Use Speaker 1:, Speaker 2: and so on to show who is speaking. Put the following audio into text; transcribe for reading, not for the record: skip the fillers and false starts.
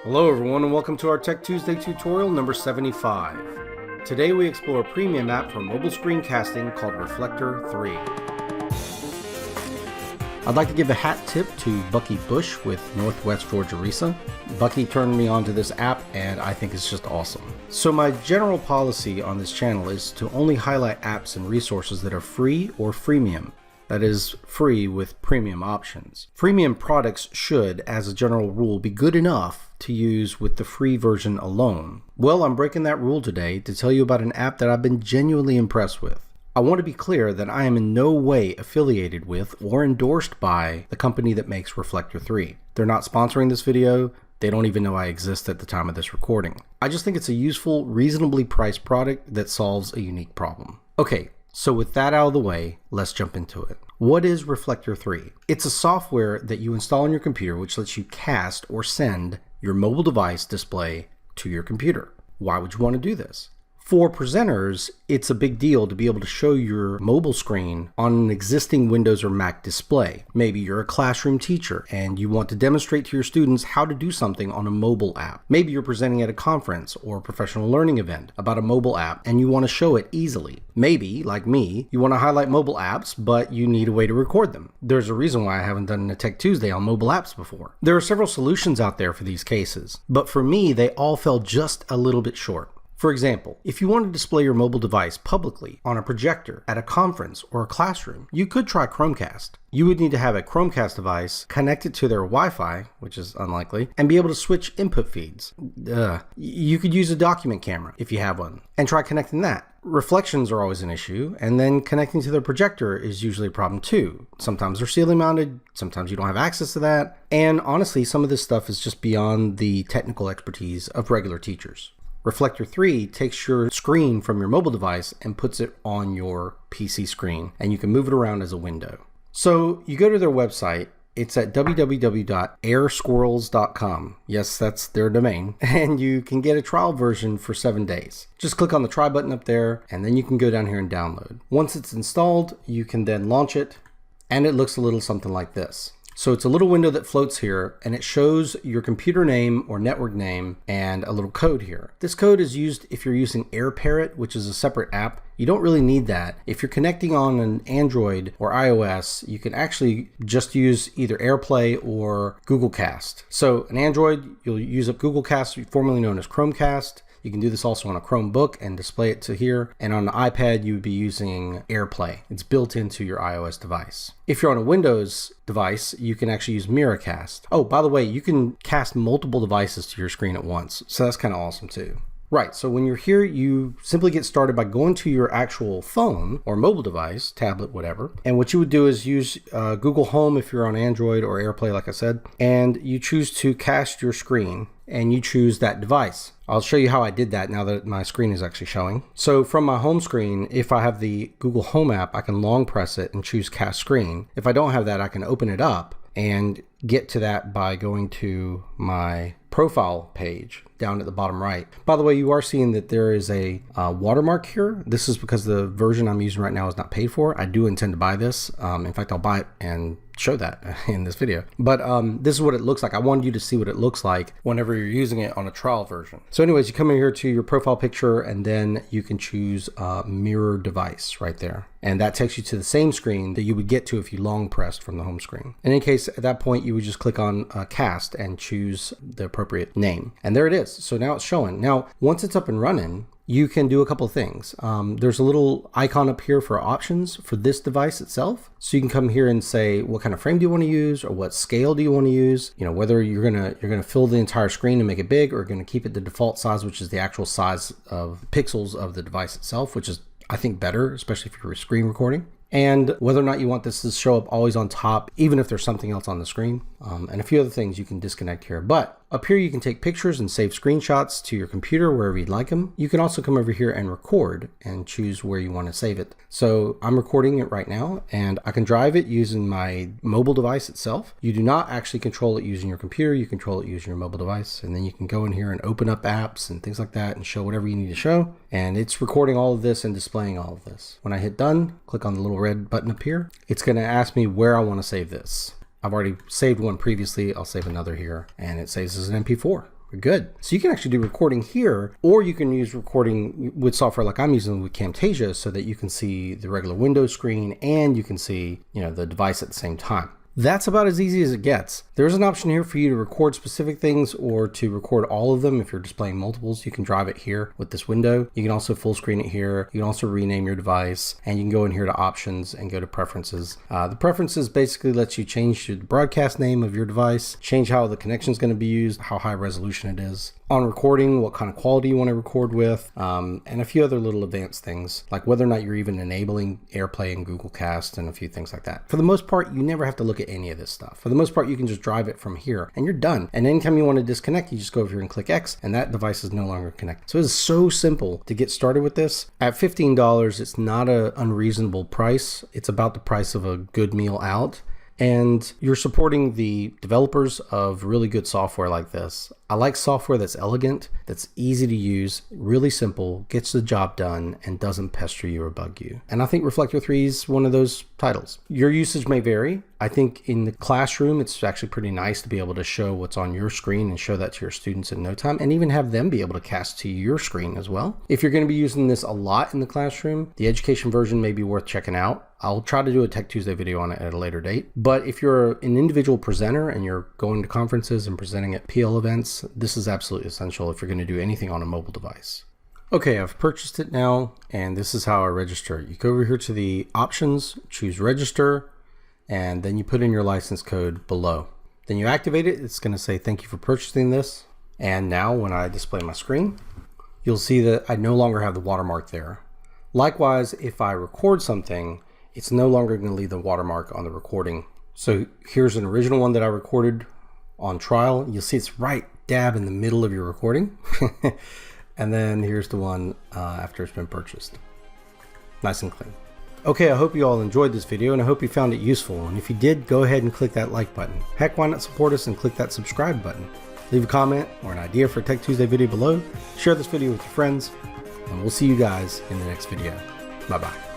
Speaker 1: Hello everyone and welcome to our Tech Tuesday tutorial number 75. Today we explore a premium app for mobile screencasting called Reflector 3. I'd like to give a hat tip to Bucky Bush with Northwest Georgia RESA. Bucky turned me onto this app and I think it's just awesome. So my general policy on this channel is to only highlight apps and resources that are free or freemium. That is, free with premium options. Freemium products should, as a general rule, be good enough to use with the free version alone. Well, I'm breaking that rule today to tell you about an app that I've been genuinely impressed with. I want to be clear that I am in no way affiliated with or endorsed by the company that makes Reflector 3. They're not sponsoring this video. They don't even know I exist at the time of this recording. I just think it's a useful, reasonably priced product that solves a unique problem. Okay. So with that out of the way, let's jump into it. What is Reflector 3? It's a software that you install on your computer which lets you cast or send your mobile device display to your computer. Why would you want to do this? For presenters, it's a big deal to be able to show your mobile screen on an existing Windows or Mac display. Maybe you're a classroom teacher and you want to demonstrate to your students how to do something on a mobile app. Maybe you're presenting at a conference or professional learning event about a mobile app and you want to show it easily. Maybe, like me, you want to highlight mobile apps, but you need a way to record them. There's a reason why I haven't done a Tech Tuesday on mobile apps before. There are several solutions out there for these cases, but for me, they all fell just a little bit short. For example, if you want to display your mobile device publicly on a projector at a conference or a classroom, you could try Chromecast. You would need to have a Chromecast device connected to their Wi-Fi, which is unlikely, and be able to switch input feeds. You could use a document camera if you have one, and try connecting that. Reflections are always an issue, and then connecting to their projector is usually a problem too. Sometimes they're ceiling mounted, sometimes you don't have access to that, and honestly, some of this stuff is just beyond the technical expertise of regular teachers. Reflector 3 takes your screen from your mobile device and puts it on your PC screen, and you can move it around as a window. So you go to their website. It's at www.airsquirrels.com. Yes, that's their domain. And you can get a trial version for 7 days. Just click on the try button up there, and then you can go down here and download. Once it's installed, you can then launch it, and it looks a little something like this. So it's a little window that floats here, and it shows your computer name or network name and a little code here. This code is used if you're using AirParrot, which is a separate app. You don't really need that. If you're connecting on an Android or iOS, you can actually just use either AirPlay or Google Cast. So an Android, you'll use up Google Cast, formerly known as Chromecast. You can do this also on a Chromebook and display it to here. And on an iPad, you would be using AirPlay. It's built into your iOS device. If you're on a Windows device, you can actually use Miracast. Oh, by the way, you can cast multiple devices to your screen at once. So that's kind of awesome too. Right, so when you're here, you simply get started by going to your actual phone or mobile device, tablet, whatever. And what you would do is use Google Home if you're on Android or AirPlay, like I said, and you choose to cast your screen and you choose that device. I'll show you how I did that now that my screen is actually showing. So from my home screen, if I have the Google Home app, I can long press it and choose cast screen. If I don't have that, I can open it up and get to that by going to my profile page down at the bottom right. By the way, you are seeing that there is a watermark here. This is because the version I'm using right now is not paid for. I do intend to buy this. In fact, I'll buy it and show that in this video. But this is what it looks like. I wanted you to see what it looks like whenever you're using it on a trial version. So anyways, you come in here to your profile picture and then you can choose mirror device right there. And that takes you to the same screen that you would get to if you long pressed from the home screen. In any case, at that point, you would just click on cast and choose the appropriate name. And there it is. So now it's showing. Now, once it's up and running, you can do a couple of things. There's a little icon up here for options for this device itself. So you can come here and say what kind of frame do you want to use or what scale do you want to use? You know, whether you're gonna fill the entire screen and make it big or gonna keep it the default size, which is the actual size of pixels of the device itself, which is I think better, especially if you're screen recording. And whether or not you want this to show up always on top, even if there's something else on the screen, and a few other things you can disconnect here. But Up here you can take pictures and save screenshots to your computer wherever you'd like them. You can also come over here and record and choose where you want to save it. So I'm recording it right now, and I can drive it using my mobile device itself. You do not actually control it using your computer, you control it using your mobile device, and then you can go in here and open up apps and things like that and show whatever you need to show. And it's recording all of this and displaying all of this. When I hit done, click on the little red button up here, it's going to ask me where I want to save this. I've already saved one previously. I'll save another here, and it saves as an MP4. We're good. So you can actually do recording here, or you can use recording with software like I'm using with Camtasia so that you can see the regular Windows screen and you can see, the device at the same time. That's about as easy as it gets. There's an option here for you to record specific things or to record all of them. If you're displaying multiples, you can drive it here with this window. You can also full screen it here. You can also rename your device, and you can go in here to options and go to preferences. The preferences basically lets you change the broadcast name of your device, change how the connection is going to be used, how high resolution it is. On recording, what kind of quality you want to record with, and a few other little advanced things, like whether or not you're even enabling AirPlay and Google Cast and a few things like that. For the most part, you never have to look at any of this stuff. For the most part, you can just drive it from here and you're done. And anytime you want to disconnect, you just go over here and click X, and that device is no longer connected. So it's so simple to get started with this. At $15, it's not an unreasonable price. It's about the price of a good meal out. And you're supporting the developers of really good software like this. I like software that's elegant, that's easy to use, really simple, gets the job done, and doesn't pester you or bug you. And I think Reflector 3 is one of those titles. Your usage may vary. I think in the classroom, it's actually pretty nice to be able to show what's on your screen and show that to your students in no time, and even have them be able to cast to your screen as well. If you're going to be using this a lot in the classroom, the education version may be worth checking out. I'll try to do a Tech Tuesday video on it at a later date. But if you're an individual presenter and you're going to conferences and presenting at PL events, this is absolutely essential if you're going to do anything on a mobile device. Okay, I've purchased it now, and this is how I register. You go over here to the options, choose register, and then you put in your license code below. Then you activate it. It's going to say thank you for purchasing this. And now when I display my screen, you'll see that I no longer have the watermark there. Likewise, if I record something, it's no longer going to leave the watermark on the recording. So here's an original one that I recorded on trial. You'll see it's right dab in the middle of your recording. And then here's the one after it's been purchased. Nice and clean. Okay, I hope you all enjoyed this video, and I hope you found it useful. And if you did, go ahead and click that like button. Heck, why not support us and click that subscribe button? Leave a comment or an idea for a Tech Tuesday video below. Share this video with your friends, and we'll see you guys in the next video. Bye-bye.